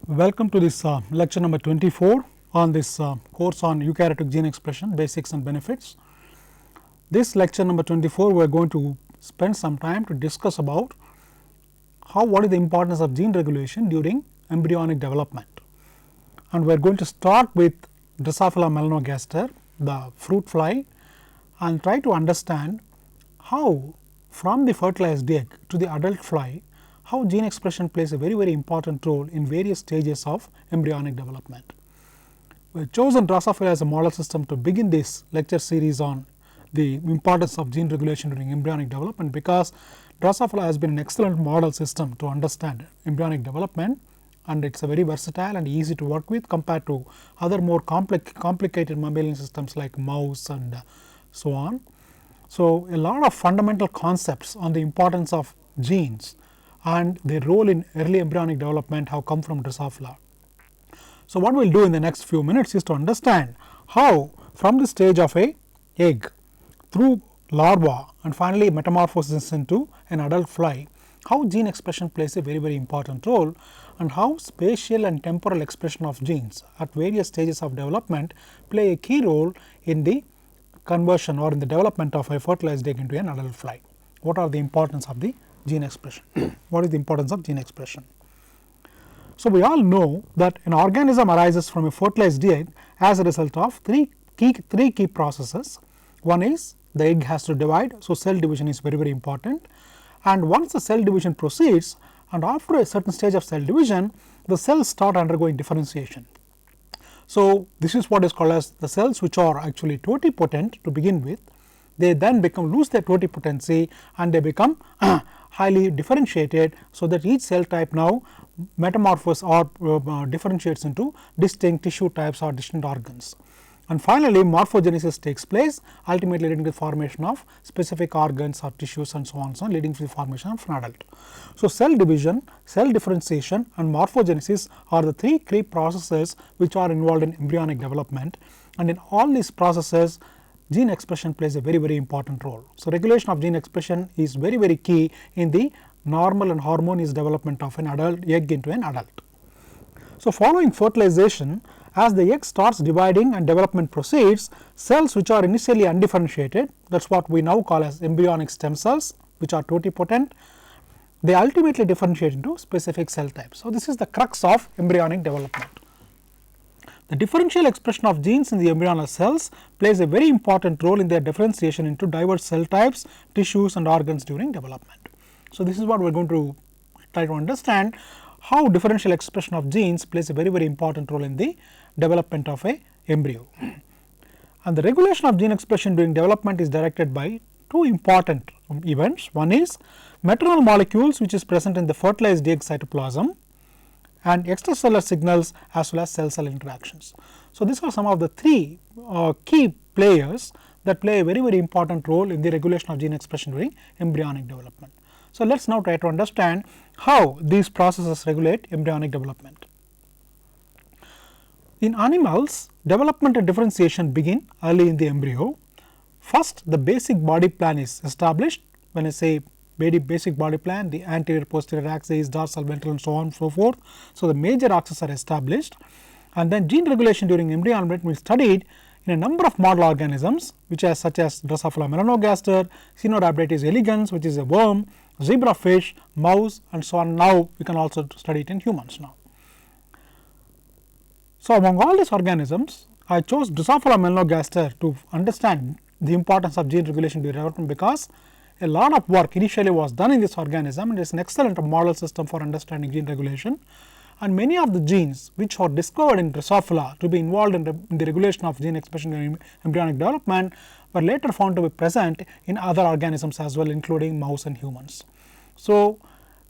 Welcome to this lecture number 24 on this course on eukaryotic gene expression, basics and benefits. This lecture number 24 we are going to spend some time to discuss about what is the importance of gene regulation during embryonic development, and we are going to start with Drosophila melanogaster, the fruit fly, and try to understand how from the fertilized egg to the adult fly how gene expression plays a very important role in various stages of embryonic development. We have chosen Drosophila as a model system to begin this lecture series on the importance of gene regulation during embryonic development, because Drosophila has been an excellent model system to understand embryonic development, and it is a very versatile and easy to work with compared to other more complicated mammalian systems like mouse and so on. So, a lot of fundamental concepts on the importance of genes and their role in early embryonic development have come from Drosophila. So, what we will do in the next few minutes is to understand how from the stage of a egg through larva and finally metamorphosis into an adult fly, how gene expression plays a very important role, and how spatial and temporal expression of genes at various stages of development play a key role in the conversion or in the development of a fertilized egg into an adult fly. What are the importance of the gene expression? What is the importance of gene expression? So, we all know that an organism arises from a fertilized egg as a result of three key processes. One is the egg has to divide, so cell division is very important, and once the cell division proceeds and after a certain stage of cell division, the cells start undergoing differentiation. So, this is what is called as the cells which are actually totipotent to begin with. They then lose their totipotency and they become highly differentiated, so that each cell type now metamorphoses or differentiates into distinct tissue types or distinct organs. And finally, morphogenesis takes place, ultimately leading to the formation of specific organs or tissues and so on, leading to the formation of an adult. So, cell division, cell differentiation and morphogenesis are the three key processes which are involved in embryonic development, and in all these processes gene expression plays a very important role. So, regulation of gene expression is very key in the normal and harmonious development of an adult egg into an adult. So, following fertilization, as the egg starts dividing and development proceeds, cells which are initially undifferentiated, that is what we now call as embryonic stem cells, which are totipotent, they ultimately differentiate into specific cell types. So, this is the crux of embryonic development. The differential expression of genes in the embryonal cells plays a very important role in their differentiation into diverse cell types, tissues and organs during development. So, this is what we are going to try to understand, how differential expression of genes plays a very important role in the development of a embryo. And the regulation of gene expression during development is directed by two important events. One is maternal molecules which is present in the fertilized egg cytoplasm, and extracellular signals as well as cell interactions. So, these are some of the three key players that play a very important role in the regulation of gene expression during embryonic development. So, let us now try to understand how these processes regulate embryonic development. In animals, development and differentiation begin early in the embryo. First, the basic body plan is established. When I say basic body plan, the anterior-posterior axis, dorsal, ventral and so on and so forth. So, the major axes are established, and then gene regulation during embryonic development will be studied in a number of model organisms which are such as Drosophila melanogaster, Caenorhabditis elegans which is a worm, zebrafish, mouse and so on. Now, we can also study it in humans now. So, among all these organisms, I chose Drosophila melanogaster to understand the importance of gene regulation during development, because a lot of work initially was done in this organism, and it is an excellent model system for understanding gene regulation, and many of the genes which were discovered in Drosophila to be involved in the regulation of gene expression during embryonic development were later found to be present in other organisms as well, including mouse and humans. So,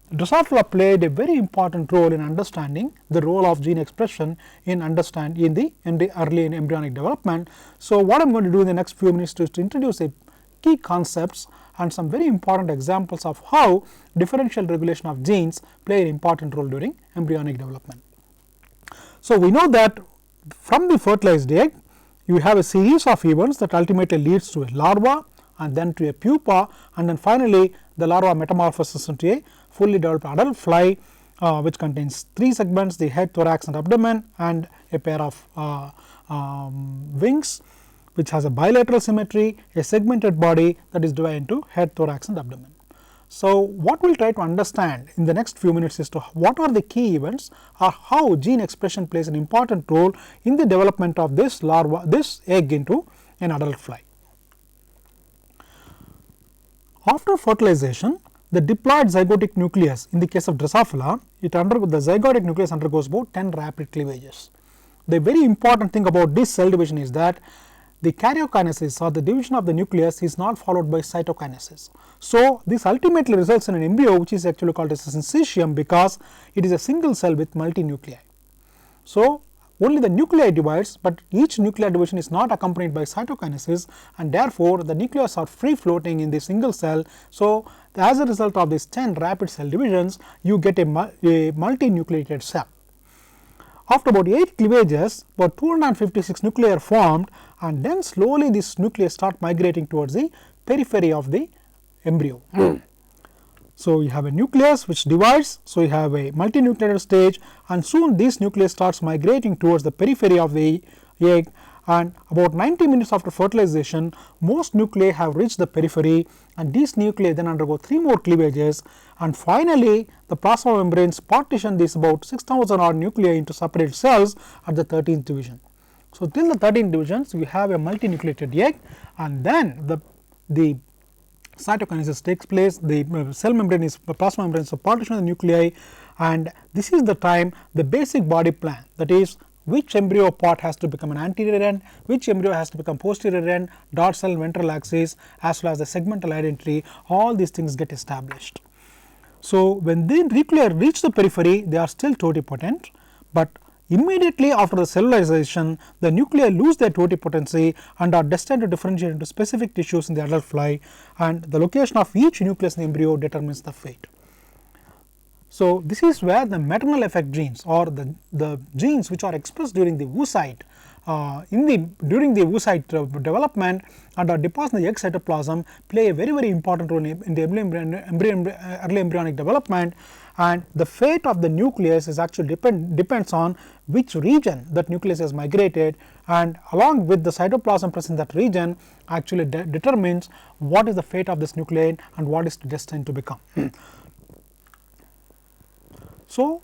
Drosophila played a very important role in understanding the role of gene expression in the early embryonic development. So, what I am going to do in the next few minutes is to introduce a key concepts and some very important examples of how differential regulation of genes play an important role during embryonic development. So, we know that from the fertilized egg you have a series of events that ultimately leads to a larva and then to a pupa, and then finally the larva metamorphoses into a fully developed adult fly, which contains 3 segments, the head, thorax and abdomen, and a pair of wings which has a bilateral symmetry, a segmented body that is divided into head, thorax and abdomen. So, what we will try to understand in the next few minutes is to what are the key events or how gene expression plays an important role in the development of this larva, this egg into an adult fly. After fertilization, the diploid zygotic nucleus in the case of Drosophila, the zygotic nucleus undergoes about 10 rapid cleavages. The very important thing about this cell division is that the karyokinesis or the division of the nucleus is not followed by cytokinesis. So, this ultimately results in an embryo which is actually called as a syncytium because it is a single cell with multinuclei. So, only the nuclei divides, but each nuclear division is not accompanied by cytokinesis, and therefore, the nucleus are free floating in the single cell. So, as a result of these 10 rapid cell divisions, you get a multinucleated cell. After about 8 cleavages, about 256 nuclei are formed, and then slowly this nuclei start migrating towards the periphery of the embryo. So, you have a nucleus which divides, so you have a multinucleated stage, and soon this nucleus starts migrating towards the periphery of the egg, and about 90 minutes after fertilization, most nuclei have reached the periphery, and these nuclei then undergo 3 more cleavages, and finally the plasma membranes partition these about 6,000 odd nuclei into separate cells at the 13th division. So, till the 13th divisions we have a multinucleated egg, and then the cytokinesis takes place, the cell membrane is plasma membrane is partition of the nuclei, and this is the time the basic body plan, that is which embryo part has to become an anterior end, which embryo has to become posterior end, dorsal and ventral axis, as well as the segmental identity, all these things get established. So, when the nuclei reach the periphery, they are still totipotent, but immediately after the cellularization, the nuclei lose their totipotency and are destined to differentiate into specific tissues in the adult fly, and the location of each nucleus in the embryo determines the fate. So, this is where the maternal effect genes or the genes which are expressed during the oocyte during the oocyte development and are deposited in the egg cytoplasm play a very important role in the early embryonic development, and the fate of the nucleus is actually depends on which region that nucleus has migrated, and along with the cytoplasm present in that region actually determines what is the fate of this nucleus and what is destined to become. So,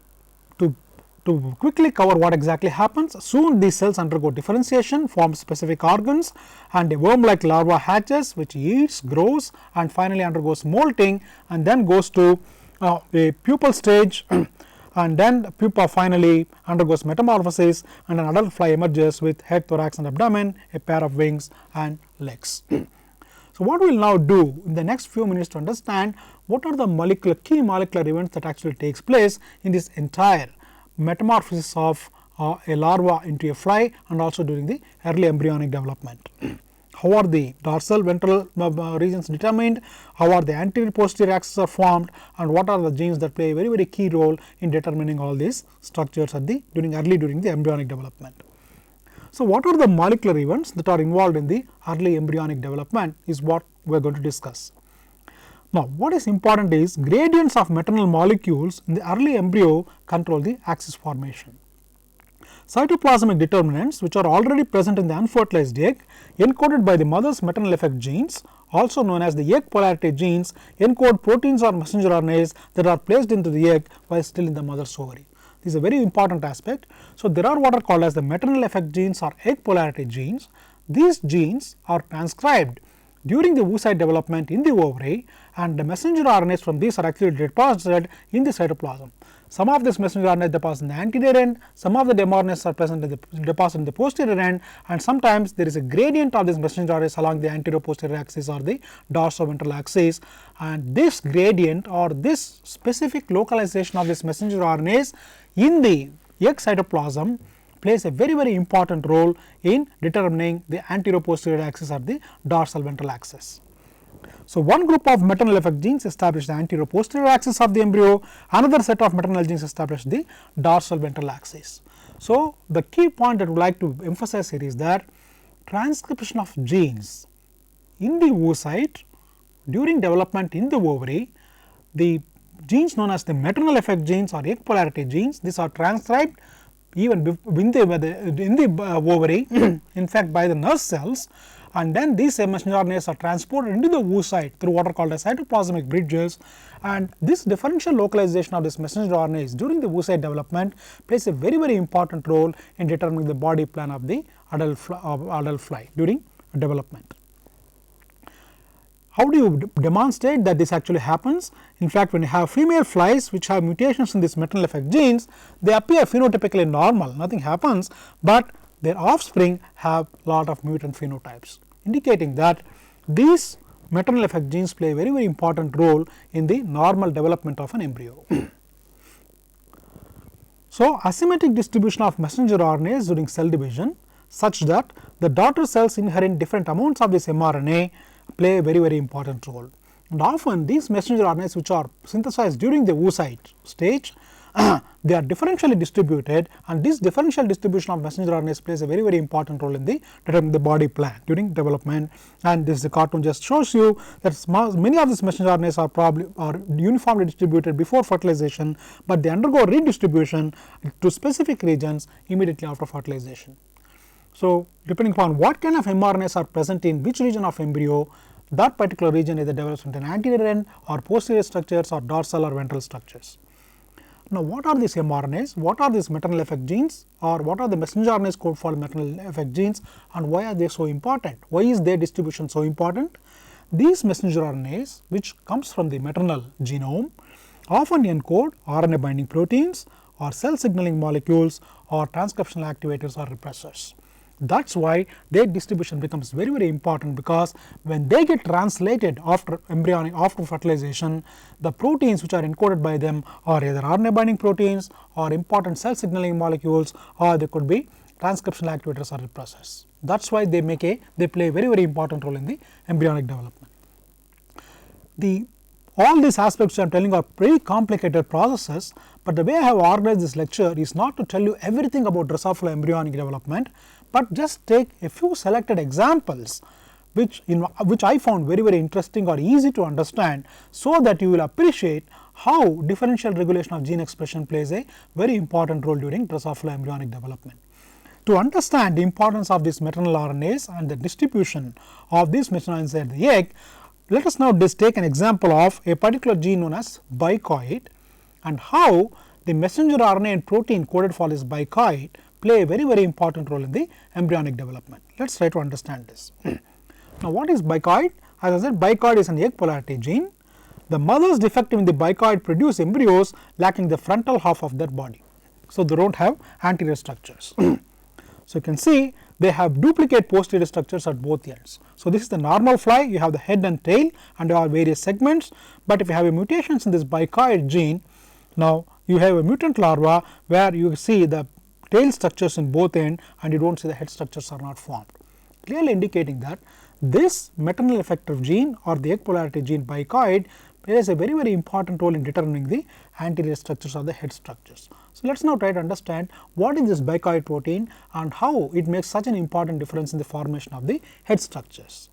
to quickly cover what exactly happens, soon these cells undergo differentiation, form specific organs, and a worm like larva hatches which eats, grows, and finally undergoes molting, and then goes to a pupal stage and then the pupa finally undergoes metamorphosis, and an adult fly emerges with head, thorax and abdomen, a pair of wings and legs. So, what we will now do in the next few minutes to understand what are the key molecular events that actually takes place in this entire metamorphosis of a larva into a fly, and also during the early embryonic development. How are the dorsal ventral regions determined, how are the anterior posterior axes are formed, and what are the genes that play a very key role in determining all these structures at during the embryonic development. So, what are the molecular events that are involved in the early embryonic development is what we are going to discuss. Now, what is important is gradients of maternal molecules in the early embryo control the axis formation. Cytoplasmic determinants which are already present in the unfertilized egg, encoded by the mother's maternal effect genes, also known as the egg polarity genes, encode proteins or messenger RNAs that are placed into the egg while still in the mother's ovary. This is a very important aspect. So, there are what are called as the maternal effect genes or egg polarity genes. These genes are transcribed during the oocyte development in the ovary, and the messenger RNAs from these are actually deposited in the cytoplasm. Some of this messenger RNA deposited in the anterior end, some of the mRNAs are present in the deposited in the posterior end, and sometimes there is a gradient of this messenger RNAs along the anterior posterior axis or the dorsal ventral axis, and this gradient or this specific localization of this messenger RNAs in the egg cytoplasm plays a very important role in determining the anterior posterior axis or the dorsal ventral axis. So, one group of maternal effect genes establish the anterior posterior axis of the embryo, another set of maternal genes establish the dorsal ventral axis. So, the key point that we would like to emphasize here is that transcription of genes in the oocyte during development in the ovary, the genes known as the maternal effect genes or egg polarity genes. These are transcribed even in the ovary in fact by the nurse cells, and then these messenger RNAs are transported into the oocyte through what are called as cytoplasmic bridges, and this differential localization of this messenger RNAs during the oocyte development plays a very important role in determining the body plan of the adult fly during development. How do you demonstrate that this actually happens? In fact, when you have female flies which have mutations in these maternal effect genes, they appear phenotypically normal, nothing happens, but their offspring have lot of mutant phenotypes, indicating that these maternal effect genes play a very important role in the normal development of an embryo. So, asymmetric distribution of messenger RNAs during cell division such that the daughter cells inherit different amounts of this mRNA play a very important role, and often these messenger RNAs which are synthesized during the oocyte stage they are differentially distributed, and this differential distribution of messenger RNAs plays a very important role in the determining the body plan during development. And this the cartoon just shows you that many of these messenger RNAs are uniformly distributed before fertilization, but they undergo redistribution to specific regions immediately after fertilization. So, depending upon what kind of mRNAs are present in which region of embryo, that particular region either develops into an anterior end or posterior structures or dorsal or ventral structures. Now, what are these mRNAs? What are these maternal effect genes, or what are the messenger RNAs code for maternal effect genes, and why are they so important? Why is their distribution so important? These messenger RNAs which comes from the maternal genome often encode RNA-binding proteins or cell signaling molecules or transcriptional activators or repressors. That is why their distribution becomes very important, because when they get translated after fertilization, the proteins which are encoded by them are either RNA binding proteins or important cell signaling molecules, or they could be transcriptional activators or repressors. That is why they play a very important role in the embryonic development. All these aspects I am telling are very complicated processes, but the way I have organized this lecture is not to tell you everything about Drosophila embryonic development, but just take a few selected examples which I found very interesting or easy to understand, so that you will appreciate how differential regulation of gene expression plays a very important role during Drosophila embryonic development. To understand the importance of these maternal RNAs and the distribution of these messenger RNAs inside the egg, let us now just take an example of a particular gene known as bicoid, and how the messenger RNA and protein coded for this bicoid play a very important role in the embryonic development. Let us try to understand this. Now, what is bicoid? As I said, bicoid is an egg polarity gene. The mothers defective in the bicoid produce embryos lacking the frontal half of their body. So, they do not have anterior structures. So, you can see they have duplicate posterior structures at both ends. So, this is the normal fly, you have the head and tail and there are various segments, but if you have a mutations in this bicoid gene, now you have a mutant larva where you see the tail structures in both ends and you do not see the head structures are not formed, clearly indicating that this maternal effective gene or the egg polarity gene bicoid plays a very important role in determining the anterior structures or the head structures. So, let us now try to understand what is this bicoid protein and how it makes such an important difference in the formation of the head structures.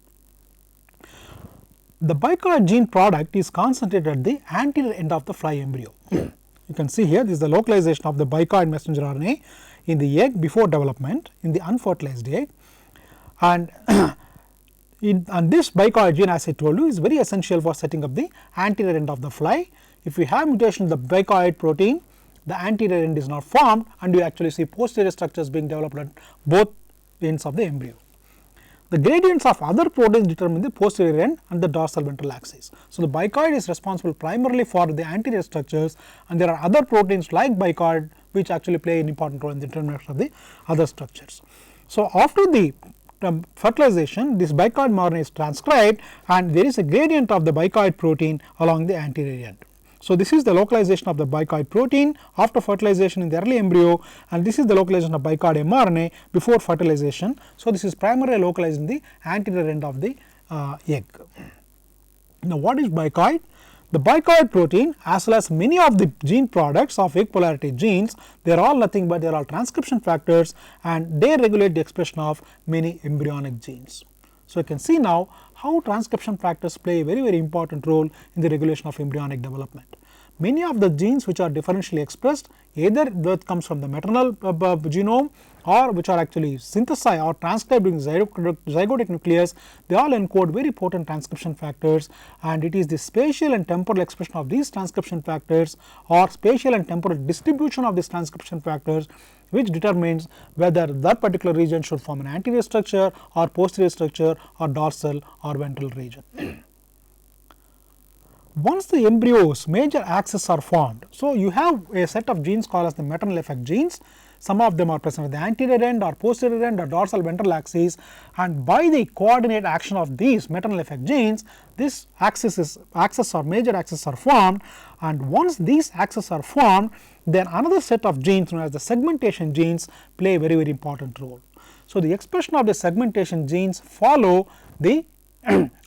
The bicoid gene product is concentrated at the anterior end of the fly embryo. You can see here, this is the localization of the bicoid messenger RNA in the egg before development in the unfertilized egg, and this bicoid gene, as I told you, is very essential for setting up the anterior end of the fly. If you have mutation in the bicoid protein, the anterior end is not formed and you actually see posterior structures being developed at both ends of the embryo. The gradients of other proteins determine the posterior end and the dorsal ventral axis. So, the bicoid is responsible primarily for the anterior structures, and there are other proteins like bicoid which actually play an important role in the determination of the other structures. So, after the fertilization, this bicoid mRNA is transcribed and there is a gradient of the bicoid protein along the anterior end. So, this is the localization of the bicoid protein after fertilization in the early embryo, and this is the localization of bicoid mRNA before fertilization. So, this is primarily localized in the anterior end of the egg. Now, what is bicoid? The bicoid protein as well as many of the gene products of egg polarity genes, they are all nothing but they are all transcription factors and they regulate the expression of many embryonic genes. So, you can see now how transcription factors play a very important role in the regulation of embryonic development. many of the genes which are differentially expressed, either that comes from the maternal genome or which are actually synthesized or transcribed in zygotic nucleus, they all encode very potent transcription factors, and it is the spatial and temporal expression of these transcription factors or spatial and temporal distribution of these transcription factors which determines whether that particular region should form an anterior structure or posterior structure or dorsal or ventral region. Once the embryo's major axes are formed, so you have a set of genes called as the maternal effect genes. Some of them are present at the anterior end or posterior end or dorsal ventral axis, and by the coordinate action of these maternal effect genes, this axes or major axes are formed, and once these axes are formed, then another set of genes known as the segmentation genes play a very important role. So, the expression of the segmentation genes follow the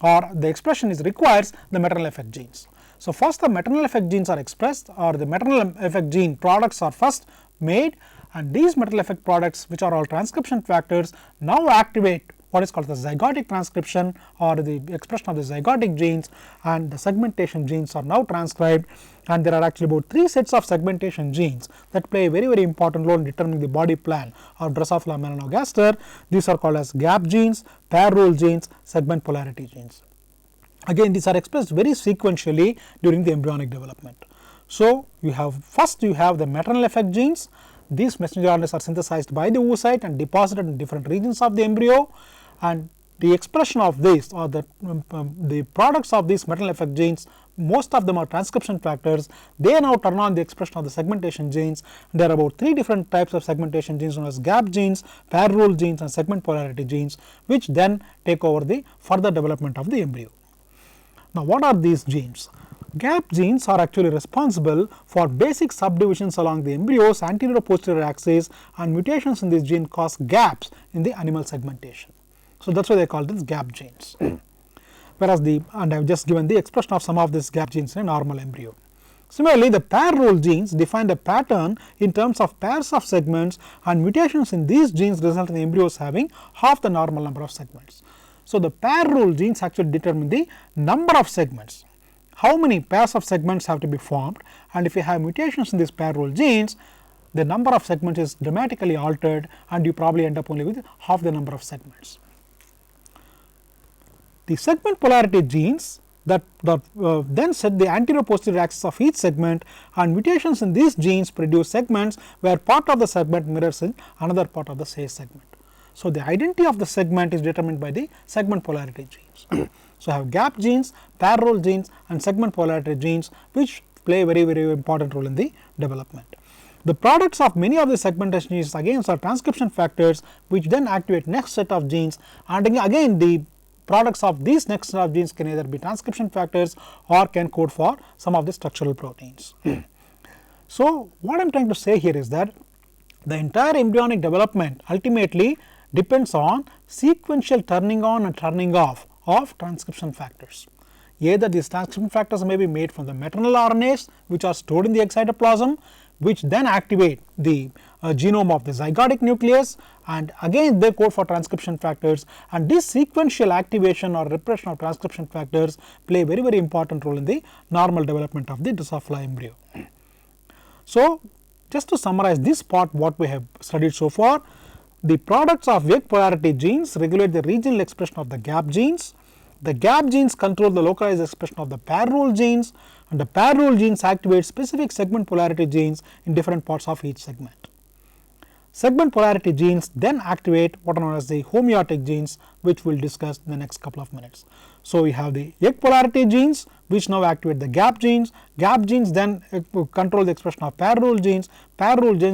or the expression requires the maternal effect genes. So, first the maternal effect genes are expressed, or the maternal effect gene products are first made, and these maternal effect products, which are all transcription factors, now activate what is called the zygotic transcription or the expression of the zygotic genes, and the segmentation genes are now transcribed, and there are actually about 3 sets of segmentation genes that play a very important role in determining the body plan of Drosophila melanogaster. These are called as gap genes, pair role genes, segment polarity genes. Again, these are expressed very sequentially during the embryonic development. So, you have first you have the maternal effect genes. These messenger RNAs are synthesized by the oocyte and deposited in different regions of the embryo, and the expression of these or the products of these maternal effect genes, most of them are transcription factors. They now turn on the expression of the segmentation genes. There are about 3 different types of segmentation genes known as gap genes, pair role genes and segment polarity genes, which then take over the further development of the embryo. Now, what are these genes? Gap genes are actually responsible for basic subdivisions along the embryo's anterior posterior axis, and mutations in this gene cause gaps in the animal segmentation. So, that is why they call this gap genes. Whereas and I have just given the expression of some of these gap genes in a normal embryo. Similarly, the pair role genes define the pattern in terms of pairs of segments, and mutations in these genes result in the embryos having half the normal number of segments. So, the pair role genes actually determine the number of segments, how many pairs of segments have to be formed, and if you have mutations in these pair role genes, the number of segments is dramatically altered, and you probably end up only with half the number of segments. The segment polarity genes that then set the anterior posterior axis of each segment, and mutations in these genes produce segments where part of the segment mirrors in another part of the same segment. So, the identity of the segment is determined by the segment polarity genes. So, I have gap genes, pair role genes and segment polarity genes, which play a very important role in the development. The products of many of the segmentation genes again are transcription factors, which then activate next set of genes, and again the products of these next set of genes can either be transcription factors or can code for some of the structural proteins. So, what I am trying to say here is that the entire embryonic development ultimately depends on sequential turning on and turning off of transcription factors. Either these transcription factors may be made from the maternal RNAs, which are stored in the excitoplasm, which then activate the genome of the zygotic nucleus, and again they code for transcription factors, and this sequential activation or repression of transcription factors play a very important role in the normal development of the Drosophila embryo. So, just to summarize this part what we have studied so far, the products of wake polarity genes regulate the regional expression of the gap genes. The gap genes control the localized expression of the pair role genes, and the pair role genes activate specific segment polarity genes in different parts of each segment. Segment polarity genes then activate what are known as the homeotic genes, which we will discuss in the next couple of minutes. So, we have the wake polarity genes, which now activate the gap genes then control the expression of pair role genes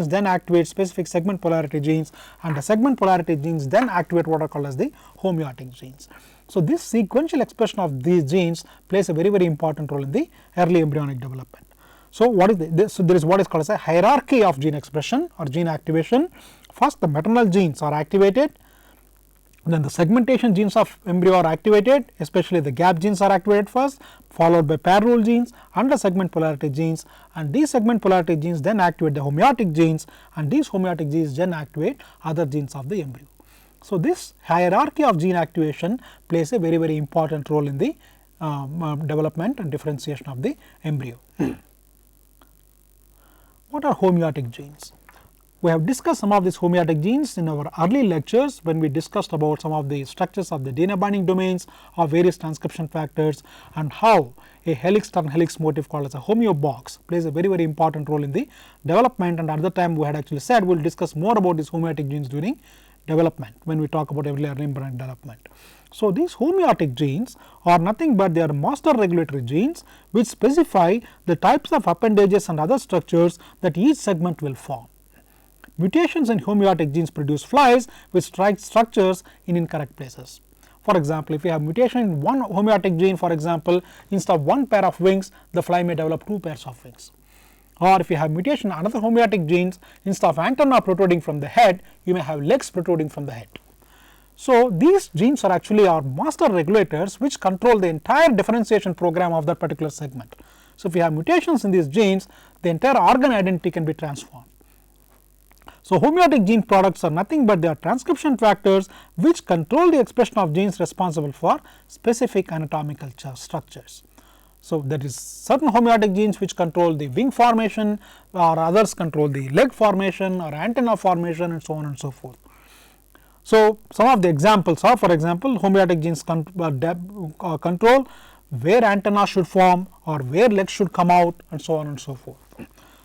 then activate specific segment polarity genes, and the segment polarity genes then activate what are called as the homeotic genes. So, this sequential expression of these genes plays a very important role in the early embryonic development. So, what is this? So, there is what is called as a hierarchy of gene expression or gene activation. First, the maternal genes are activated, then the segmentation genes of embryo are activated, especially the gap genes are activated first, followed by pair role genes and the segment polarity genes, and these segment polarity genes then activate the homeotic genes, and these homeotic genes then activate other genes of the embryo. So, this hierarchy of gene activation plays a very important role in the development and differentiation of the embryo. What are homeotic genes? We have discussed some of these homeotic genes in our early lectures when we discussed about some of the structures of the DNA binding domains of various transcription factors and how a helix turn helix motif called as a homeobox plays a very important role in the development, and at the time we had actually said we will discuss more about these homeotic genes during development when we talk about earlier embryonic development. So, these homeotic genes are nothing but they are master regulatory genes which specify the types of appendages and other structures that each segment will form. Mutations in homeotic genes produce flies with structures in incorrect places. For example, if you have mutation in one homeotic gene, for example, instead of one pair of wings, the fly may develop two pairs of wings. Or if you have mutation in another homeotic genes, instead of antenna protruding from the head, you may have legs protruding from the head. So, these genes are actually our master regulators which control the entire differentiation program of that particular segment. So, if you have mutations in these genes, the entire organ identity can be transformed. So, homeotic gene products are nothing but they are transcription factors which control the expression of genes responsible for specific anatomical structures. So, there is certain homeotic genes which control the wing formation, or others control the leg formation or antenna formation, and so on and so forth. So, some of the examples are, for example, homeotic genes control where antenna should form or where legs should come out, and so on and so forth.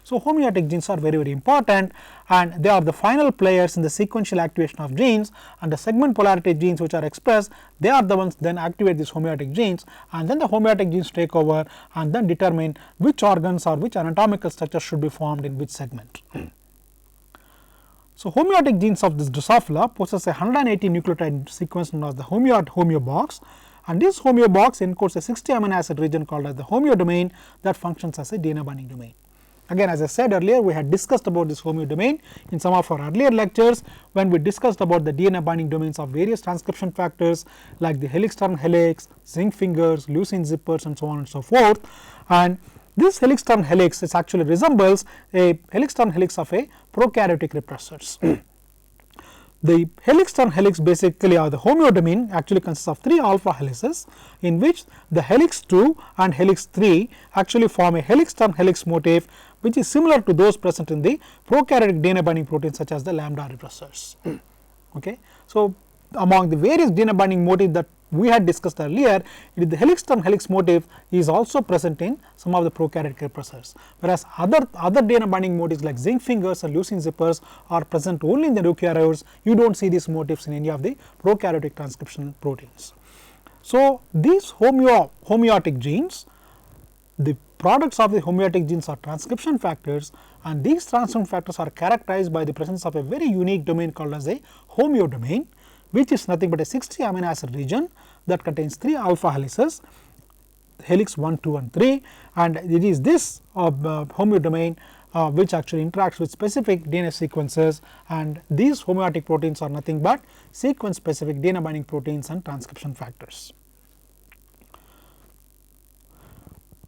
So, homeotic genes are very important, and they are the final players in the sequential activation of genes, and the segment polarity genes which are expressed, they are the ones then activate these homeotic genes, and then the homeotic genes take over and then determine which organs or which anatomical structure should be formed in which segment. So, homeotic genes of this Drosophila possess a 180 nucleotide sequence known as the homeobox, and this homeobox encodes a 60 amino acid region called as the homeodomain that functions as a DNA binding domain. Again, as I said earlier, we had discussed about this homeodomain in some of our earlier lectures when we discussed about the DNA binding domains of various transcription factors like the helix turn helix, zinc fingers, leucine zippers, and so on and so forth. And this helix turn helix is actually resembles a helix turn helix of a prokaryotic repressors. The helix turn helix basically, or the homeodomain, actually consists of 3 alpha helices in which the helix 2 and helix 3 actually form a helix turn helix motif which is similar to those present in the prokaryotic DNA binding proteins such as the lambda repressors. Okay. So, among the various DNA binding motifs that we had discussed earlier, the helix turn helix motif is also present in some of the prokaryotic repressors, whereas other DNA binding motifs like zinc fingers and leucine zippers are present only in the eukaryotes. You do not see these motifs in any of the prokaryotic transcription proteins. So, these homeotic genes, the products of the homeotic genes are transcription factors, and these transcription factors are characterized by the presence of a very unique domain called as a homeodomain, which is nothing but a 60 amino acid region that contains 3 alpha helices, helix 1, 2 and 3, and it is this homeodomain which actually interacts with specific DNA sequences, and these homeotic proteins are nothing but sequence specific DNA binding proteins and transcription factors.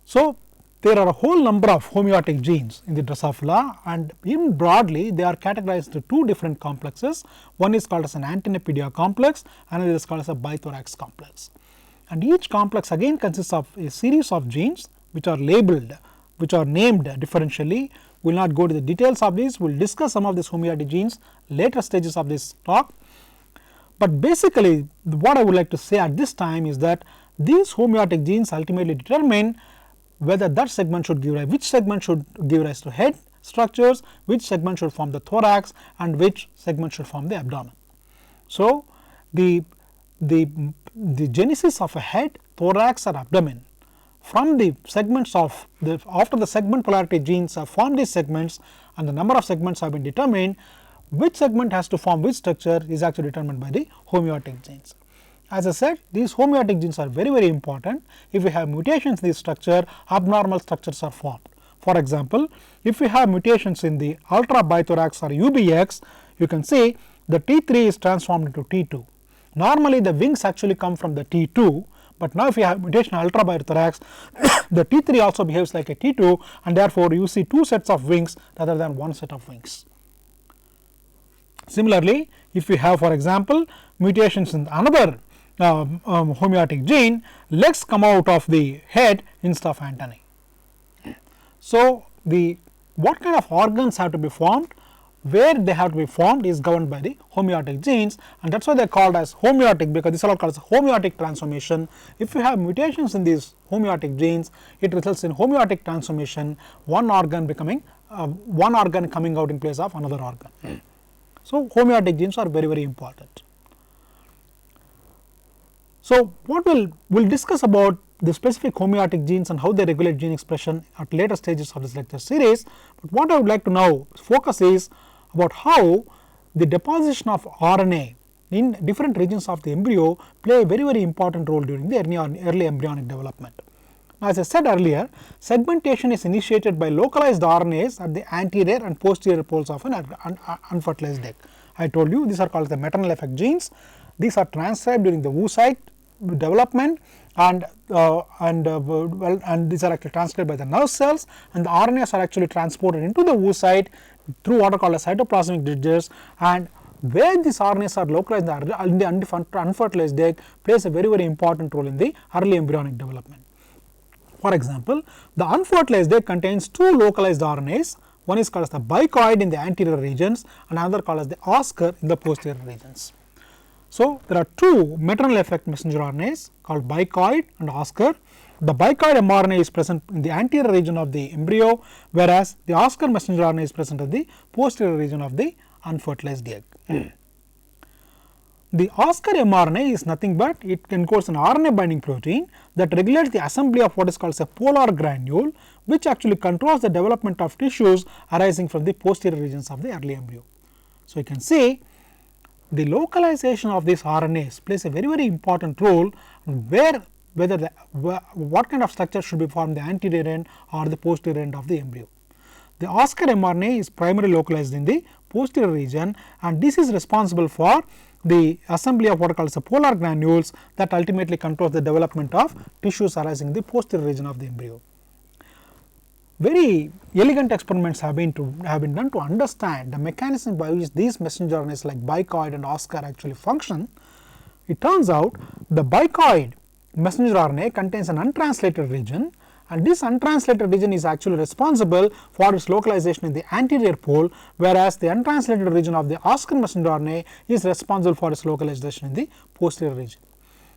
So, there are a whole number of homeotic genes in the Drosophila, and even broadly they are categorized into 2 different complexes. One is called as an antennapedia complex, another is called as a bithorax complex. And each complex again consists of a series of genes which are labeled, which are named differentially. We will not go to the details of these, we will discuss some of these homeotic genes later stages of this talk. But basically what I would like to say at this time is that these homeotic genes ultimately determine whether that segment should give rise, which segment should give rise to head structures, which segment should form the thorax, and which segment should form the abdomen. So, the genesis of a head, thorax or abdomen from the segments of the after the segment polarity genes have formed these segments and the number of segments have been determined, which segment has to form which structure is actually determined by the homeotic genes. As I said, these homeotic genes are very important. If we have mutations in this structure, abnormal structures are formed. For example, if we have mutations in the ultra bithorax or UBX, you can see the T3 is transformed into T2. Normally the wings actually come from the T2, but now if you have mutation ultra bithorax, the T3 also behaves like a T2, and therefore you see 2 sets of wings rather than 1 set of wings. Similarly, if we have, for example, mutations in another homeotic gene, legs come out of the head instead of antennae. So, the what kind of organs have to be formed, where they have to be formed is governed by the homeotic genes, and that is why they are called as homeotic, because this is all called as homeotic transformation. If you have mutations in these homeotic genes, it results in homeotic transformation, one organ becoming one organ coming out in place of another organ. So, homeotic genes are very important. So, what we'll discuss about the specific homeotic genes and how they regulate gene expression at later stages of this lecture series, but what I would like to now focus is about how the deposition of RNA in different regions of the embryo play a very important role during the early embryonic development. Now, as I said earlier, segmentation is initiated by localized RNAs at the anterior and posterior poles of an unfertilized egg. I told you these are called the maternal effect genes. These are transcribed during the oocyte development, and these are actually transcribed by the nerve cells, and the RNAs are actually transported into the oocyte through what are called as cytoplasmic bridges, and where these RNAs are localized in the unfertilized egg plays a very important role in the early embryonic development. For example, the unfertilized egg contains two localized RNAs, one is called as the bicoid in the anterior regions and another called as the Oscar in the posterior regions. So, there are two maternal effect messenger RNAs called bicoid and Oscar. The bicoid mRNA is present in the anterior region of the embryo, whereas the Oscar messenger RNA is present in the posterior region of the unfertilized egg. The Oscar mRNA is nothing but it encodes an RNA-binding protein that regulates the assembly of what is called a polar granule, which actually controls the development of tissues arising from the posterior regions of the early embryo. So, you can see the localization of these RNAs plays a very important role what kind of structure should be formed the anterior end or the posterior end of the embryo. The Oscar mRNA is primarily localized in the posterior region, and this is responsible for the assembly of what are called as polar granules that ultimately controls the development of tissues arising in the posterior region of the embryo. Very elegant experiments have been done to understand the mechanism by which these messenger RNAs like bicoid and Oscar actually function. It turns out the bicoid messenger RNA contains an untranslated region, and this untranslated region is actually responsible for its localization in the anterior pole, whereas the untranslated region of the Oscar messenger RNA is responsible for its localization in the posterior region.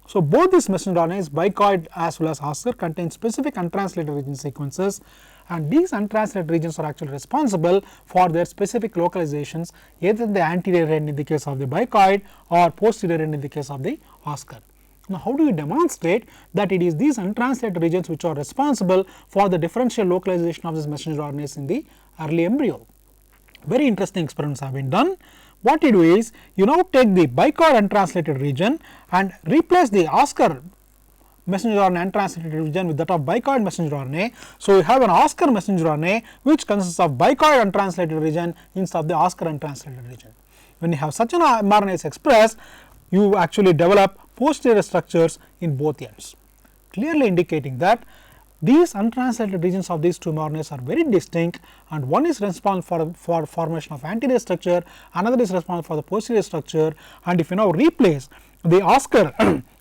So, both these messenger RNAs, bicoid as well as Oscar, contain specific untranslated region sequences, and these untranslated regions are actually responsible for their specific localizations either in the anterior end in the case of the bicoid or posterior end in the case of the Oscar. Now, how do you demonstrate that it is these untranslated regions which are responsible for the differential localization of these messenger RNAs in the early embryo? Very interesting experiments have been done. What you do is, you now take the bicoid untranslated region and replace the Oscar messenger RNA untranslated region with that of bicoid messenger RNA. So, you have an Oscar messenger RNA which consists of bicoid untranslated region instead of the Oscar untranslated region. When you have such an mRNA is expressed, you actually develop posterior structures in both ends, clearly indicating that these untranslated regions of these two mRNAs are very distinct, and one is responsible for formation of anterior structure, another is responsible for the posterior structure. And if you now replace the Oscar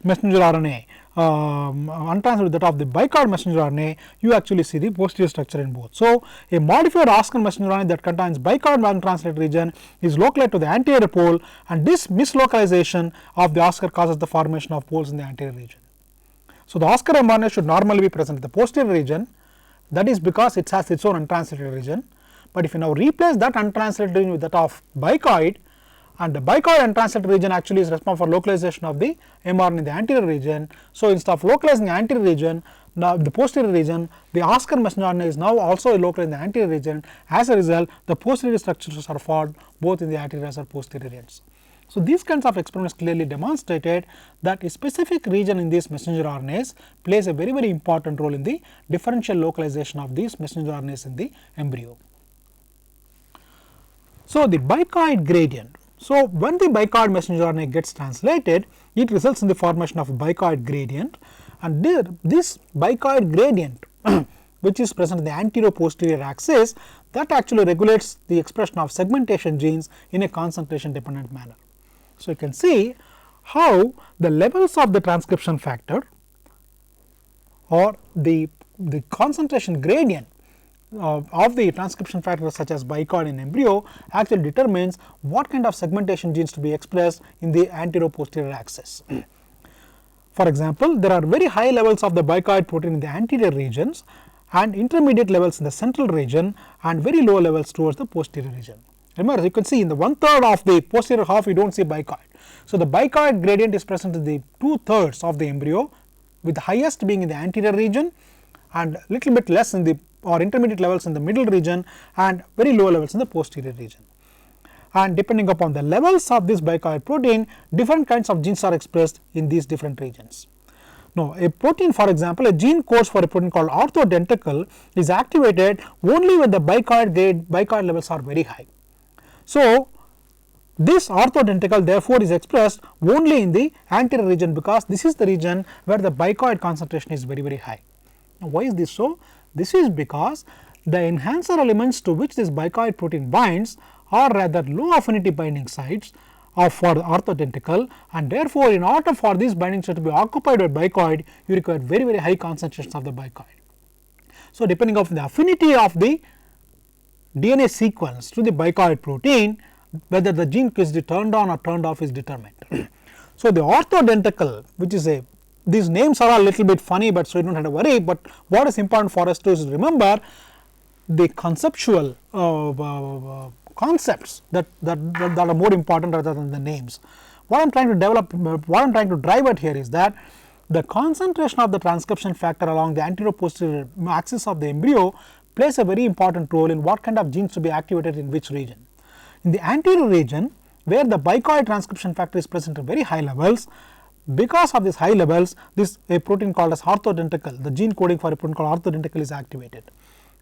messenger RNA untranslated with that of the bicoid messenger RNA, you actually see the posterior structure in both. So, a modified Oscar messenger RNA that contains bicoid untranslated region is localized to the anterior pole, and this mislocalization of the Oscar causes the formation of poles in the anterior region. So, the Oscar mRNA should normally be present in the posterior region, that is because it has its own untranslated region, but if you now replace that untranslated region with that of bicoid, and the bicoid untranslated region actually is responsible for localization of the mRNA in the anterior region. So, instead of localizing the anterior region, now the posterior region, the Oscar messenger RNA is now also localized in the anterior region. As a result, the posterior structures are formed both in the anterior as well as posterior ends. So, these kinds of experiments clearly demonstrated that a specific region in these messenger RNAs plays a very important role in the differential localization of these messenger RNAs in the embryo. So, the bicoid gradient. So, when the bicoid messenger RNA gets translated, it results in the formation of a bicoid gradient, and this bicoid gradient which is present in the anterior-posterior axis, that actually regulates the expression of segmentation genes in a concentration dependent manner. So, you can see how the levels of the transcription factor or the concentration gradient of the transcription factors such as bicoid in embryo actually determines what kind of segmentation genes to be expressed in the anterior-posterior axis. For example, there are very high levels of the bicoid protein in the anterior regions and intermediate levels in the central region and very low levels towards the posterior region. Remember, you can see in the 1/3 of the posterior half you do not see bicoid. So, the bicoid gradient is present in the 2/3 of the embryo, with the highest being in the anterior region and little bit less in the or intermediate levels in the middle region and very low levels in the posterior region. And depending upon the levels of this bicoid protein, different kinds of genes are expressed in these different regions. Now, a protein, for example, a gene codes for a protein called orthodentical is activated only when the bicoid levels are very high. So, this orthodentical therefore is expressed only in the anterior region, because this is the region where the bicoid concentration is very high. Now, why is this so? This is because the enhancer elements to which this bicoid protein binds are rather low affinity binding sites for orthodentical, and therefore, in order for these binding sites to be occupied by bicoid, you require very high concentrations of the bicoid. So, depending on the affinity of the DNA sequence to the bicoid protein, whether the gene is turned on or turned off is determined. So, the orthodentical, which is a, these names are a little bit funny, but so you do not have to worry, but what is important for us to is remember the conceptual concepts that are more important rather than the names. What I am trying to develop, what I am trying to drive at here is that the concentration of the transcription factor along the anterior-posterior axis of the embryo plays a very important role in what kind of genes to be activated in which region. In the anterior region, where the bicoid transcription factor is present at very high levels, because of these high levels, this a protein called as orthodentical, the gene coding for a protein called orthodentical is activated.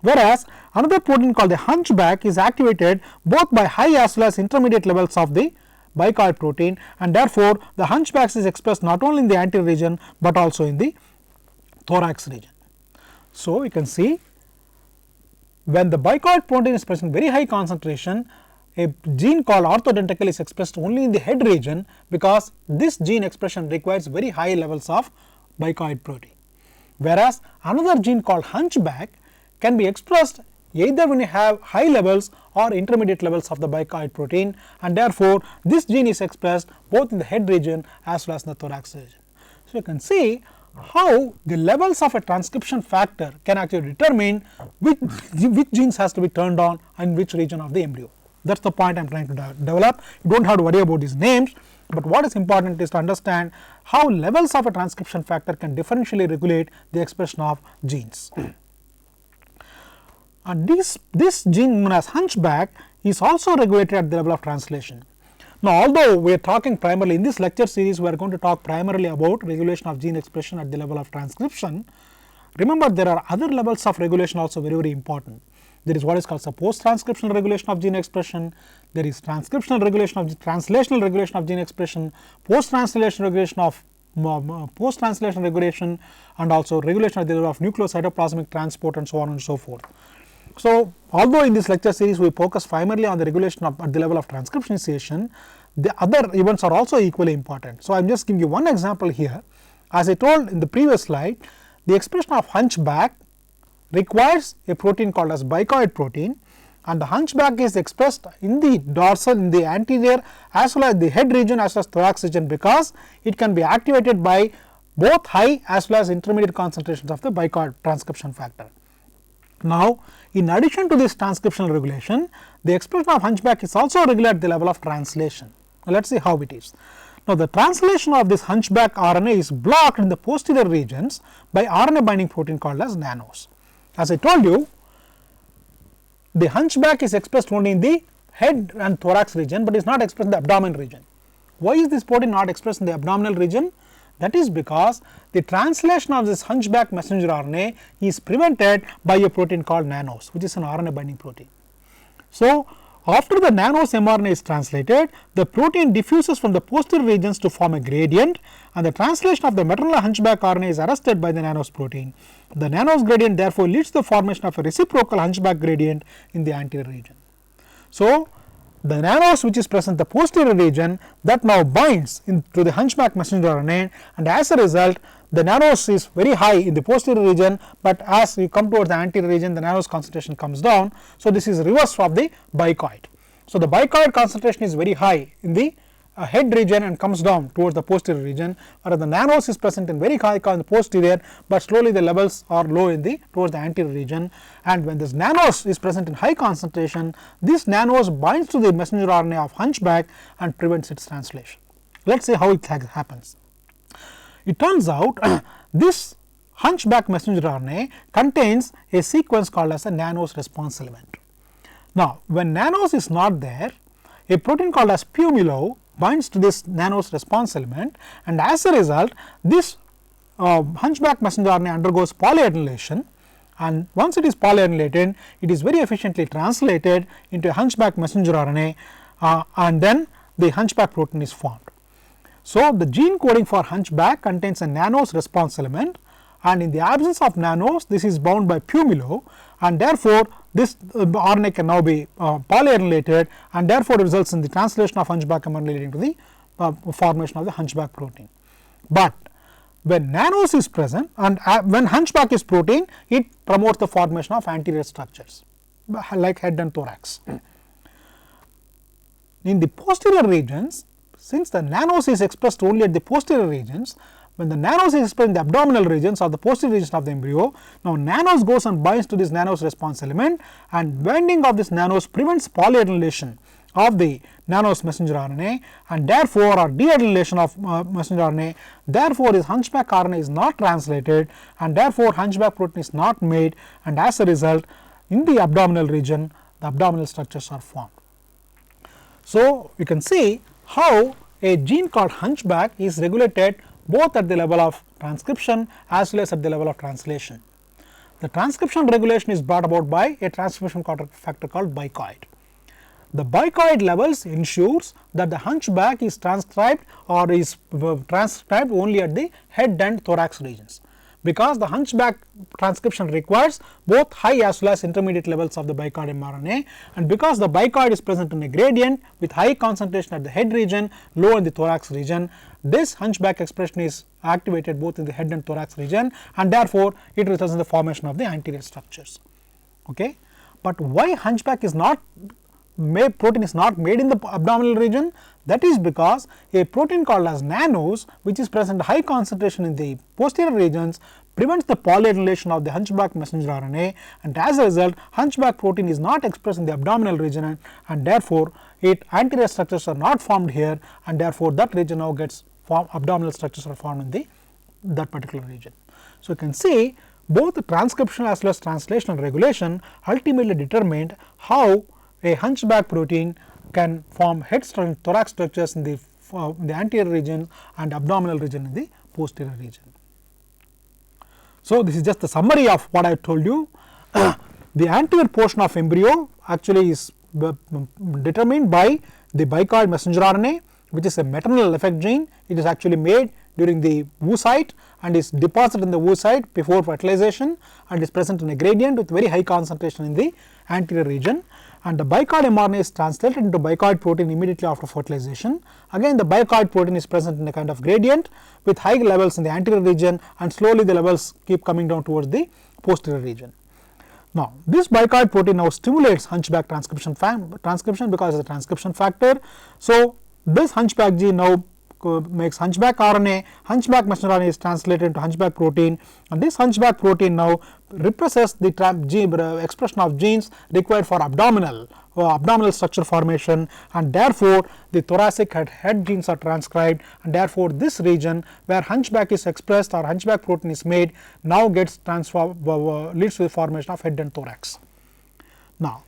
Whereas, another protein called the hunchback is activated both by high as well as intermediate levels of the bicoid protein, and therefore, the hunchback is expressed not only in the anterior region, but also in the thorax region. So, you can see when the bicoid protein is present in very high concentration, a gene called orthodentical is expressed only in the head region, because this gene expression requires very high levels of bicoid protein. Whereas, another gene called hunchback can be expressed either when you have high levels or intermediate levels of the bicoid protein, and therefore, this gene is expressed both in the head region as well as in the thorax region. So, you can see how the levels of a transcription factor can actually determine which genes has to be turned on in which region of the embryo. That is the point I am trying to develop. You do not have to worry about these names, but what is important is to understand how levels of a transcription factor can differentially regulate the expression of genes. And this gene known as hunchback is also regulated at the level of translation. Now, although we are talking primarily in this lecture series, we are going to talk primarily about regulation of gene expression at the level of transcription. Remember, there are other levels of regulation also very important. There is what is called post-transcriptional regulation of gene expression, there is transcriptional regulation of translational regulation of gene expression, post-translation regulation of post-translation regulation, and also regulation at the level of nucleocytoplasmic transport, and so on and so forth. So, although in this lecture series we focus primarily on the regulation of at the level of transcriptionization, the other events are also equally important. So, I am just giving you one example here. As I told in the previous slide, the expression of hunchback requires a protein called as bicoid protein, and the hunchback is expressed in the dorsal, in the anterior as well as the head region as well as thorax region, because it can be activated by both high as well as intermediate concentrations of the bicoid transcription factor. Now, in addition to this transcriptional regulation, the expression of hunchback is also regulated at the level of translation. Now, let us see how it is. Now, the translation of this hunchback RNA is blocked in the posterior regions by RNA binding protein called as nanos. As I told you, the hunchback is expressed only in the head and thorax region, but is not expressed in the abdomen region. Why is this protein not expressed in the abdominal region? That is because the translation of this hunchback messenger RNA is prevented by a protein called nanos, which is an RNA binding protein. So, after the nanos mRNA is translated, the protein diffuses from the posterior regions to form a gradient, and the translation of the maternal hunchback RNA is arrested by the nanos protein. The nanos gradient therefore leads to the formation of a reciprocal hunchback gradient in the anterior region. So, the nanos which is present in the posterior region, that now binds into the hunchback messenger RNA, and as a result the nanos is very high in the posterior region, but as you come towards the anterior region the nanos concentration comes down. So, this is reverse of the bicoid. So, the bicoid concentration is very high in the head region and comes down towards the posterior region, whereas the nanos is present in very high in the posterior, but slowly the levels are low in the towards the anterior region. And when this nanos is present in high concentration, this nanos binds to the messenger RNA of hunchback and prevents its translation. Let us see how it happens. It turns out this hunchback messenger RNA contains a sequence called as a nanos response element. Now, when nanos is not there, a protein called as pumilo binds to this nanos response element, and as a result this hunchback messenger RNA undergoes polyadenylation, and once it is polyadenylated, it is very efficiently translated into a hunchback messenger RNA, and then the hunchback protein is formed. So, the gene coding for hunchback contains a nanos response element, and in the absence of nanos this is bound by pumilo, and therefore this RNA can now be polyadenylated, and therefore results in the translation of hunchback mRNA leading to the formation of the hunchback protein. But when nanos is present and when hunchback is protein, it promotes the formation of anterior structures like head and thorax. In the posterior regions, since the nanos is expressed only at the posterior regions, when the nanos is expressed in the abdominal regions or the posterior regions of the embryo, now nanos goes and binds to this nanos response element, and binding of this nanos prevents polyadenylation of the nanos messenger RNA, and therefore or deadenylation of messenger RNA, therefore this hunchback RNA is not translated, and therefore hunchback protein is not made, and as a result in the abdominal region the abdominal structures are formed. So, you can see how a gene called hunchback is regulated both at the level of transcription as well as at the level of translation. The transcription regulation is brought about by a transcription factor called bicoid. The bicoid levels ensures that the hunchback is transcribed or is transcribed only at the head and thorax regions, because the hunchback transcription requires both high as well as intermediate levels of the bicoid mRNA, and because the bicoid is present in a gradient with high concentration at the head region, low in the thorax region, this hunchback expression is activated both in the head and thorax region, and therefore it results in the formation of the anterior structures. Okay. But why hunchback is not made, protein is not made in the abdominal region? That is because a protein called as nanos, which is present high concentration in the posterior regions, prevents the polyadenylation of the hunchback messenger RNA, and as a result hunchback protein is not expressed in the abdominal region, and therefore anterior structures are not formed here, and therefore that region now gets formed, abdominal structures are formed in that particular region. So, you can see both the transcription as well as translational regulation ultimately determined how a hunchback protein can form head and thorax structures in the anterior region and abdominal region in the posterior region. So, this is just the summary of what I have told you. The anterior portion of embryo actually is determined by the bicoid messenger RNA, which is a maternal effect gene. It is actually made during the oocyte and is deposited in the oocyte before fertilization, and is present in a gradient with very high concentration in the anterior region, and the bicoid mRNA is translated into bicoid protein immediately after fertilization. Again the bicoid protein is present in a kind of gradient with high levels in the anterior region, and slowly the levels keep coming down towards the posterior region. Now, this bicoid protein now stimulates hunchback transcription because of the transcription factor. So, this hunchback gene now makes hunchback RNA, hunchback messenger RNA is translated into hunchback protein, and this hunchback protein now represses the expression of genes required for abdominal structure formation, and therefore the thoracic head genes are transcribed, and therefore this region where hunchback is expressed or hunchback protein is made now gets transformed, leads to the formation of head and thorax. Now,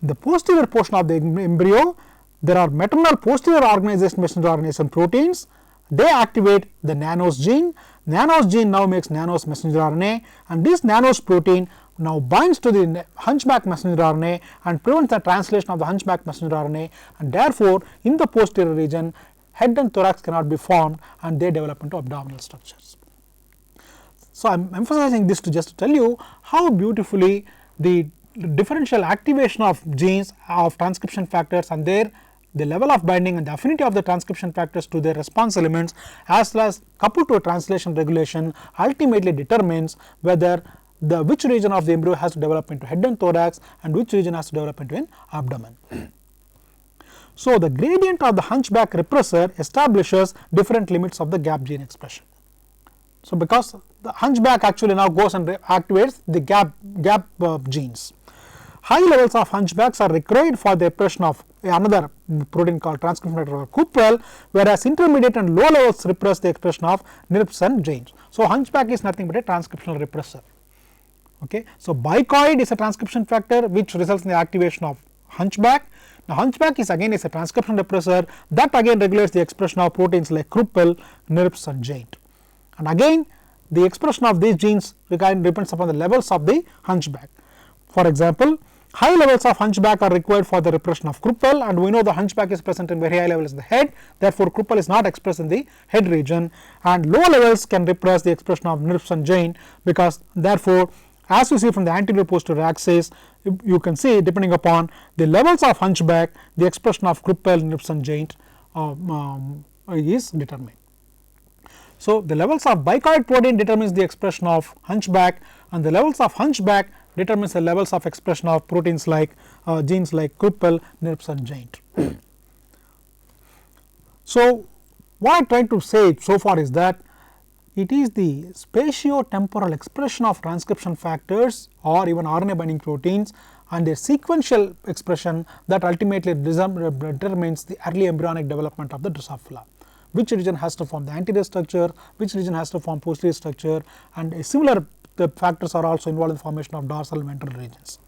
the posterior portion of the embryo, there are maternal posterior organization messenger RNAs and proteins. They activate the nanos gene. Nanos gene now makes nanos messenger RNA, and this nanos protein now binds to the hunchback messenger RNA and prevents the translation of the hunchback messenger RNA, and therefore in the posterior region head and thorax cannot be formed, and they develop into abdominal structures. So, I am emphasizing this to just tell you how beautifully the differential activation of genes of transcription factors and their the level of binding and the affinity of the transcription factors to their response elements as well as coupled to a translation regulation ultimately determines whether which region of the embryo has to develop into head and thorax and which region has to develop into an abdomen. So, the gradient of the hunchback repressor establishes different limits of the gap gene expression. So, because the hunchback actually now goes and activates the gap genes. High levels of hunchbacks are required for the expression of another protein called transcription factor or KUPL, whereas intermediate and low levels repress the expression of NIRPs and genes. So, hunchback is nothing but a transcriptional repressor. Okay. So, bicoid is a transcription factor which results in the activation of hunchback. Now, hunchback is again a transcription repressor that again regulates the expression of proteins like KUPL, NIRPs and GAINT. And again the expression of these genes depends upon the levels of the hunchback. For example, high levels of hunchback are required for the repression of KUPL, and we know the hunchback is present in very high levels in the head, therefore KUPL is not expressed in the head region, and low levels can repress the expression of NIRPs and GAINT, because therefore as you see from the anterior posterior axis, you can see depending upon the levels of hunchback the expression of KUPL, NIRPs and GAINT is determined. So, the levels of bicoid protein determines the expression of hunchback, and the levels of hunchback determines the levels of expression of proteins like genes like KUPL, NIRPs and GAINT. So, what I am trying to say so far is that it is the spatio-temporal expression of transcription factors or even RNA binding proteins and their sequential expression that ultimately determines the early embryonic development of the Drosophila. Which region has to form the anterior structure, which region has to form posterior structure, and similar factors are also involved in the formation of dorsal and ventral regions.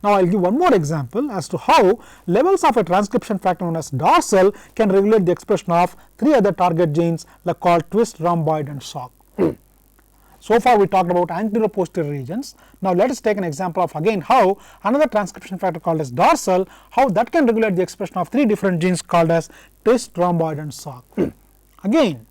Now, I will give one more example as to how levels of a transcription factor known as dorsal can regulate the expression of 3 other target genes like called twist, rhomboid and SOC. So far we talked about anterior-posterior regions. Now, let us take an example of again how another transcription factor called as dorsal, how that can regulate the expression of 3 different genes called as twist, rhomboid and SOC. Again,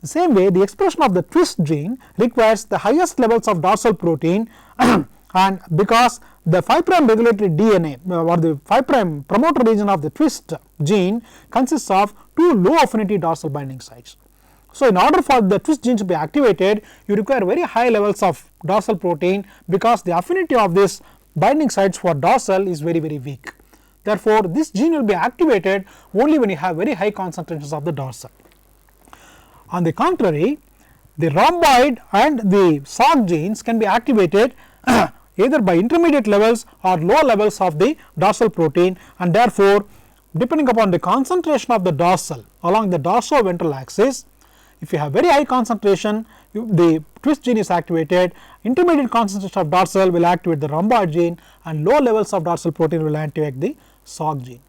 the same way the expression of the twist gene requires the highest levels of dorsal protein and because the 5' regulatory DNA or the 5' promoter region of the twist gene consists of 2 low affinity dorsal binding sites. So, in order for the twist gene to be activated, you require very high levels of dorsal protein because the affinity of this binding sites for dorsal is very weak. Therefore, this gene will be activated only when you have very high concentrations of the dorsal. On the contrary, the rhomboid and the SOC genes can be activated either by intermediate levels or low levels of the dorsal protein, and therefore, depending upon the concentration of the dorsal along the dorsoventral axis, if you have very high concentration, the twist gene is activated, intermediate concentration of dorsal will activate the rhomboid gene and low levels of dorsal protein will activate the SOC gene.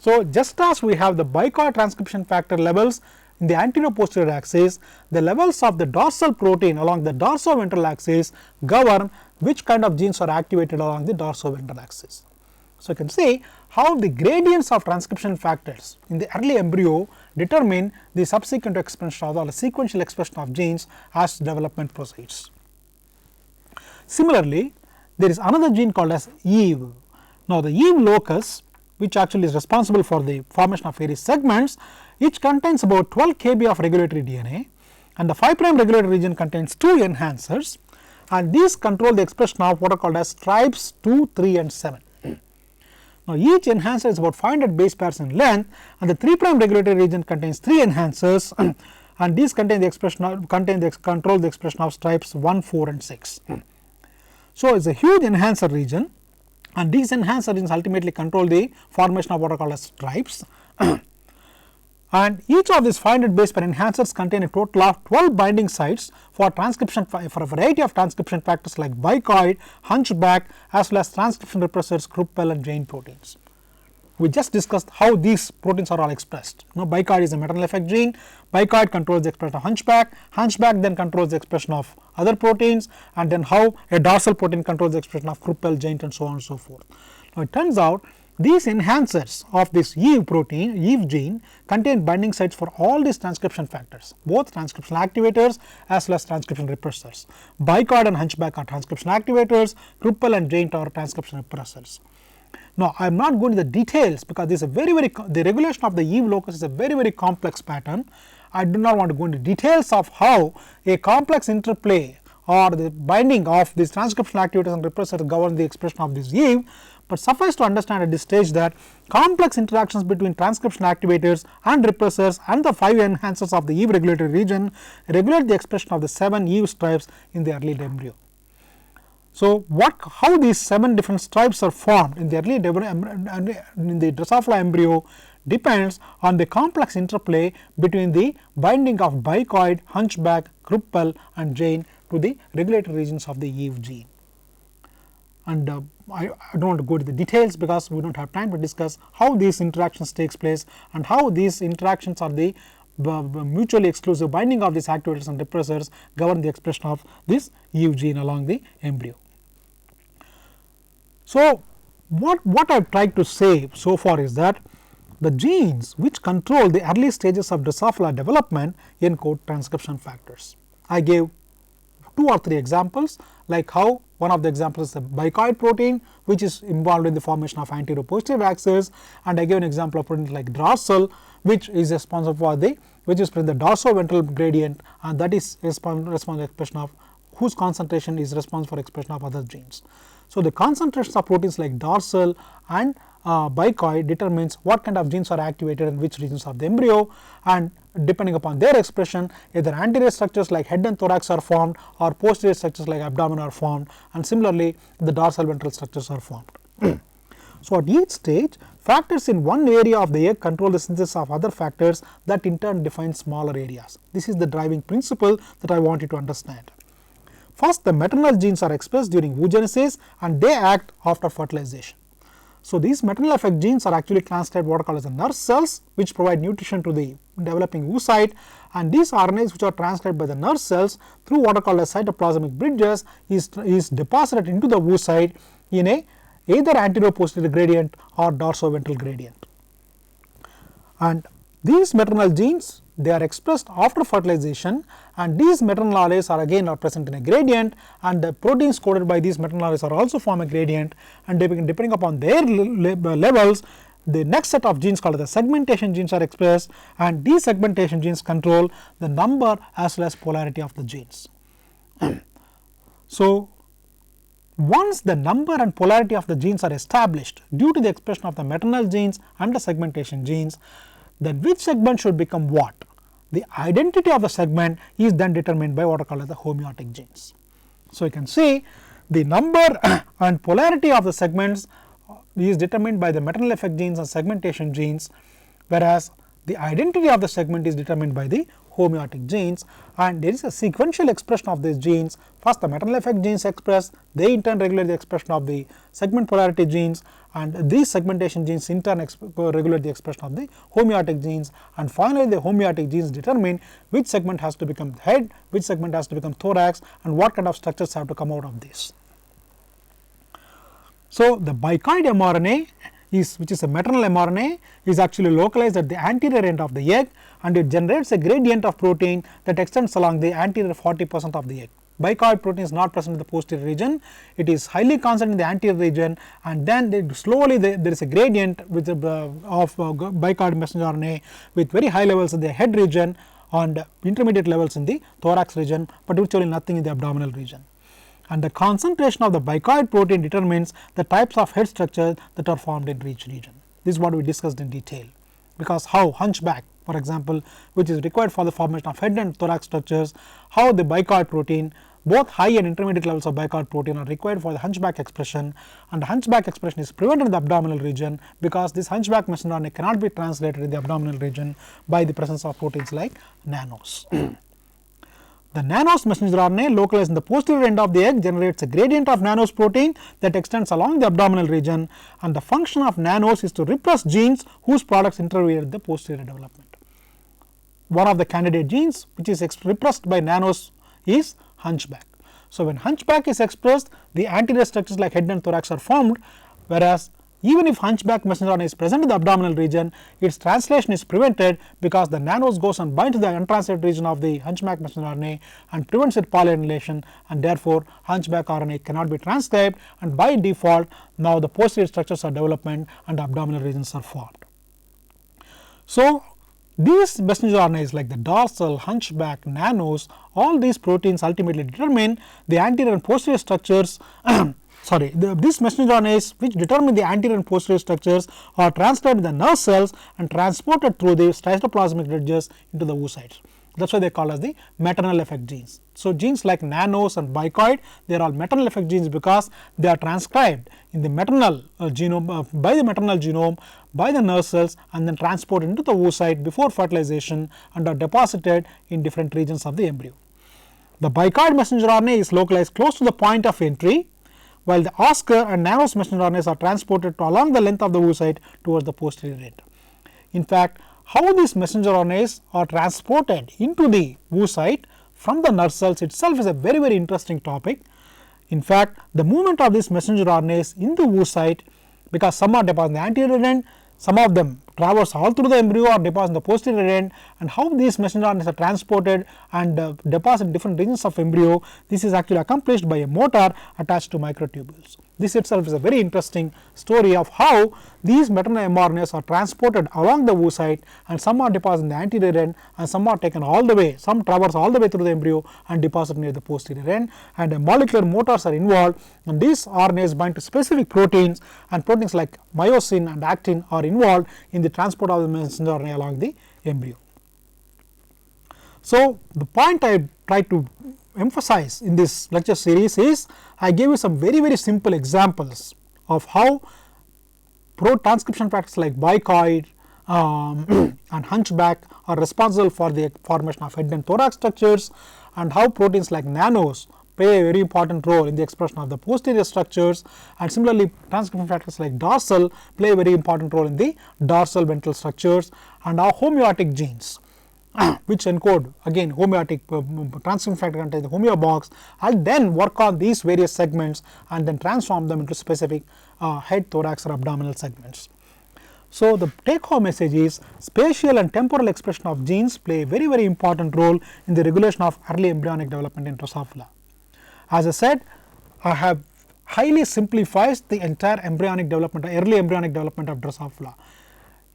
So, just as we have the bicoid transcription factor levels in the anterior posterior axis, the levels of the dorsal protein along the dorsoventral axis govern which kind of genes are activated along the dorsoventral axis. So, you can see how the gradients of transcription factors in the early embryo determine the subsequent expression of or the sequential expression of genes as development proceeds. Similarly, there is another gene called as Eve. Now, the Eve locus, which actually is responsible for the formation of various segments, each contains about 12 kb of regulatory DNA, and the 5' regulatory region contains 2 enhancers, and these control the expression of what are called as stripes 2, 3 and 7. Now, each enhancer is about 500 base pairs in length, and the 3' regulatory region contains 3 enhancers and these contain the expression of, control the expression of stripes 1, 4 and 6. So, it is a huge enhancer region, and these enhancer regions ultimately control the formation of what are called as stripes and each of these 500 base pair enhancers contain a total of 12 binding sites for transcription for a variety of transcription factors like bicoid, hunchback as well as transcription repressors, KUPL and GAINT proteins. We just discussed how these proteins are all expressed. Now, bicoid is a maternal effect gene, bicoid controls the expression of hunchback, hunchback then controls the expression of other proteins, and then how a dorsal protein controls the expression of KUPL, GAINT and so on and so forth. Now, it turns out these enhancers of this Eve protein, Eve gene contain binding sites for all these transcription factors, both transcription activators as well as transcription repressors. Bicoid and hunchback are transcription activators, KUPL and GAINT are transcription repressors. Now, I am not going to the details because this is a the regulation of the Eve locus is a very complex pattern. I do not want to go into details of how a complex interplay or the binding of these transcriptional activators and repressors govern the expression of this Eve, but suffice to understand at this stage that complex interactions between transcription activators and repressors and the 5 enhancers of the Eve regulatory region regulate the expression of the 7 Eve stripes in the early embryo. So, how these 7 different stripes are formed in the early in the Drosophila embryo depends on the complex interplay between the binding of bicoid, hunchback, Kruppel and Jane to the regulatory regions of the Eve gene. And I do not want to go to the details because we do not have time to discuss how these interactions takes place and how these interactions are the mutually exclusive binding of these activators and repressors govern the expression of this Eve gene along the embryo. So, what I have tried to say so far is that the genes which control the early stages of Drosophila development encode transcription factors. I gave 2 or 3 examples, like how one of the examples is the bicoid protein which is involved in the formation of anterior-posterior axis, and I gave an example of protein like Dorsal which is responsible for the dorsoventral gradient, and that is responsible for expression of whose concentration is responsible for expression of other genes. So, the concentrations of proteins like Dorsal and bicoid determines what kind of genes are activated in which regions of the embryo, and depending upon their expression either anterior structures like head and thorax are formed or posterior structures like abdomen are formed, and similarly the dorsal ventral structures are formed. So, at each stage factors in one area of the egg control the synthesis of other factors that in turn define smaller areas. This is the driving principle that I want you to understand. First, the maternal genes are expressed during oogenesis and they act after fertilization. So, these maternal effect genes are actually translated what are called as the nurse cells which provide nutrition to the developing oocyte, and these RNAs which are translated by the nurse cells through what are called as cytoplasmic bridges is deposited into the oocyte in a either anterior-posterior gradient or dorsoventral gradient. And these maternal genes, they are expressed after fertilization, and these maternal RNAs are again present in a gradient, and the proteins coded by these maternal RNAs are also form a gradient, and depending upon their levels the next set of genes called the segmentation genes are expressed, and these segmentation genes control the number as well as polarity of the genes. So, once the number and polarity of the genes are established due to the expression of the maternal genes and the segmentation genes, then which segment should become what? The identity of the segment is then determined by what are called as the homeotic genes. So, you can see the number and polarity of the segments is determined by the maternal effect genes and segmentation genes, whereas the identity of the segment is determined by the homeotic genes, and there is a sequential expression of these genes. First the maternal effect genes express, they in turn regulate the expression of the segment polarity genes, and these segmentation genes in turn regulate the expression of the homeotic genes, and finally the homeotic genes determine which segment has to become head, which segment has to become thorax, and what kind of structures have to come out of this. So, the bicoid mRNA which is a maternal mRNA is actually localized at the anterior end of the egg, and it generates a gradient of protein that extends along the anterior 40% of the egg. Bicoid protein is not present in the posterior region, it is highly concentrated in the anterior region, and then slowly there is a gradient with of bicoid messenger RNA with very high levels in the head region and intermediate levels in the thorax region, but virtually nothing in the abdominal region. And the concentration of the bicoid protein determines the types of head structures that are formed in each region. This is what we discussed in detail, because how hunchback for example, which is required for the formation of head and thorax structures, how the bicoid protein, both high and intermediate levels of bicoid protein are required for the hunchback expression, and the hunchback expression is prevented in the abdominal region because this hunchback messenger RNA cannot be translated in the abdominal region by the presence of proteins like nanos. The nanos messenger RNA localized in the posterior end of the egg generates a gradient of nanos protein that extends along the abdominal region, and the function of nanos is to repress genes whose products interfere with the posterior development. One of the candidate genes which is repressed by nanos is hunchback. So, when hunchback is expressed, the anterior structures like head and thorax are formed, whereas even if hunchback messenger RNA is present in the abdominal region, its translation is prevented because the nanos goes and binds to the untranslated region of the hunchback messenger RNA and prevents its polyanylation, and therefore hunchback RNA cannot be transcribed, and by default now the posterior structures are development and the abdominal regions are formed. So these messenger RNAs like the dorsal, hunchback, nanos, all these proteins ultimately determine the anterior and posterior structures these messenger RNAs which determine the anterior and posterior structures are transferred to the nerve cells and transported through the cytoplasmic bridges into the oocytes. That is why they are called as the maternal effect genes. So genes like nanos and bicoid, they are all maternal effect genes because they are transcribed in the maternal genome by the maternal genome by the nerve cells and then transported into the oocyte before fertilization and are deposited in different regions of the embryo. The bicoid messenger RNA is localized close to the point of entry, while the Oscar and nanos messenger RNAs are transported along the length of the oocyte towards the posterior end. In fact, how these messenger RNAs are transported into the oocyte from the nerve cells itself is a very interesting topic. In fact, the movement of these messenger RNAs in the oocyte, because some are deposited in the anterior end, some of them traverse all through the embryo or deposit in the posterior end, and how these messenger RNAs are transported and deposit in different regions of embryo, this is actually accomplished by a motor attached to microtubules. This itself is a very interesting story of how these maternal mRNAs are transported along the oocyte, and some are deposited in the anterior end and some are taken all the way, some traverse all the way through the embryo and deposit near the posterior end, and molecular motors are involved, and these RNAs bind to specific proteins, and proteins like myosin and actin are involved in the transport of the messenger RNA along the embryo. So the point I try to emphasize in this lecture series is I gave you some very simple examples of how transcription factors like bicoid and hunchback are responsible for the formation of head and thorax structures, and how proteins like nanos play a very important role in the expression of the posterior structures, and similarly transcription factors like dorsal play a very important role in the dorsal ventral structures, and our homeotic genes which encode again homeotic transcription factor contains the homeobox, and then work on these various segments and then transform them into specific head, thorax or abdominal segments. So the take home message is spatial and temporal expression of genes play a very important role in the regulation of early embryonic development in Drosophila. As I said, I have highly simplified the entire embryonic development, early embryonic development of Drosophila.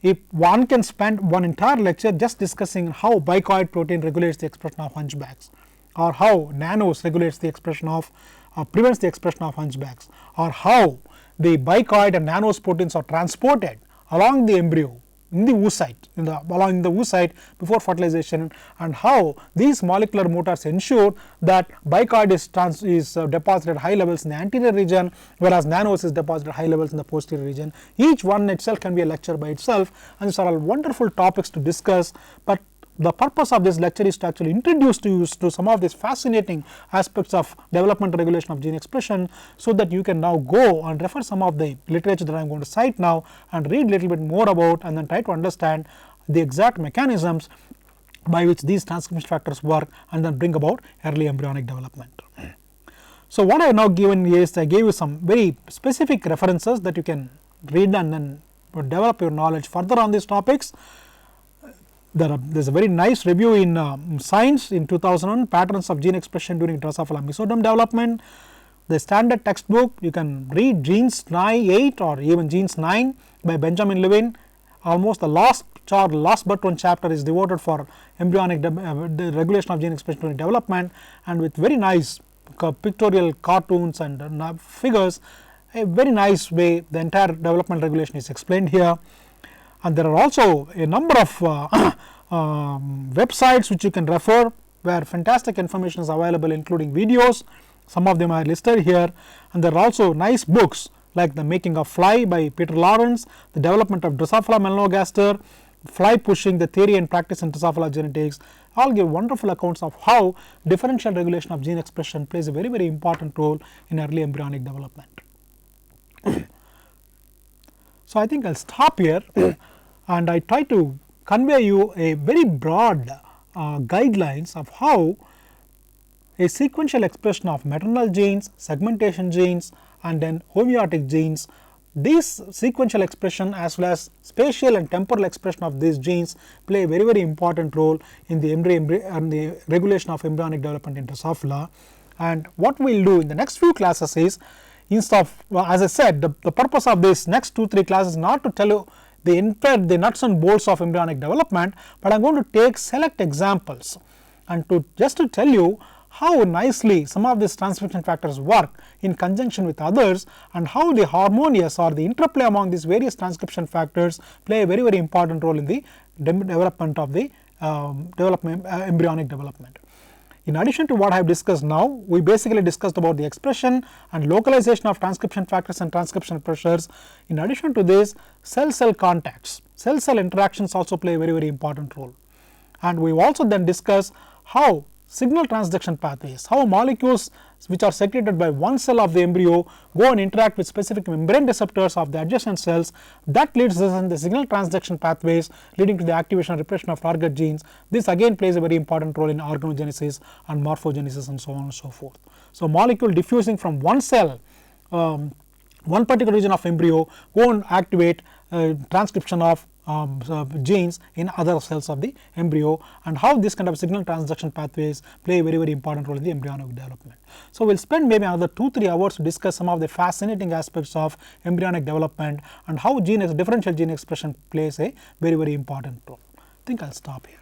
If one can spend one entire lecture just discussing how bicoid protein regulates the expression of hunchbacks, or how nanos regulates the expression of prevents the expression of hunchbacks, or how the bicoid and nanos proteins are transported along the embryo in the oocyte along the oocyte before fertilization, and how these molecular motors ensure that bicoid is deposited at high levels in the anterior region, whereas nanos is deposited at high levels in the posterior region. Each one itself can be a lecture by itself, and these are all wonderful topics to discuss, but the purpose of this lecture is to actually introduce to you to some of these fascinating aspects of development regulation of gene expression, so that you can now go and refer some of the literature that I am going to cite now and read little bit more about, and then try to understand the exact mechanisms by which these transcription factors work and then bring about early embryonic development. So what I have now given is I gave you some very specific references that you can read and then develop your knowledge further on these topics. There is a very nice review in Science in 2001, patterns of gene expression during Drosophila mesodome development. The standard textbook, you can read Genes 8 or even Genes 9 by Benjamin Levin. Almost the last but one chapter is devoted for embryonic the regulation of gene expression during development, and with very nice pictorial cartoons and figures, a very nice way the entire development regulation is explained here. And there are also a number of websites which you can refer, where fantastic information is available, including videos. Some of them are listed here, and there are also nice books like The Making of Fly by Peter Lawrence, The Development of Drosophila melanogaster, Fly Pushing, the Theory and Practice in Drosophila Genetics. All give wonderful accounts of how differential regulation of gene expression plays a very important role in early embryonic development. So I think I will stop here and I try to convey you a very broad guidelines of how a sequential expression of maternal genes, segmentation genes and then homeotic genes these sequential expression as well as spatial and temporal expression of these genes play a very important role in the and the regulation of embryonic development in Drosophila. And what we will do in the next few classes is, instead of, well, as I said, the purpose of this next 2-3 classes is not to tell you the nuts and bolts of embryonic development, but I am going to take select examples and just to tell you how nicely some of these transcription factors work in conjunction with others, and how the harmonious or the interplay among these various transcription factors play a very important role in the development of the embryonic development. In addition to what I have discussed now, we basically discussed about the expression and localization of transcription factors and transcription pressures. In addition to this, cell-cell contacts, cell-cell interactions also play a very important role. And we have also then discussed how signal transduction pathways, how molecules which are secreted by one cell of the embryo go and interact with specific membrane receptors of the adjacent cells, that leads us in the signal transduction pathways leading to the activation and repression of target genes. This again plays a very important role in organogenesis and morphogenesis and so on and so forth. So, molecule diffusing from one cell, one particular region of embryo, go and activate transcription of genes in other cells of the embryo, and how this kind of signal transduction pathways play a very important role in the embryonic development. So, we will spend maybe another 2-3 hours to discuss some of the fascinating aspects of embryonic development and how differential gene expression plays a very important role. I think I will stop here.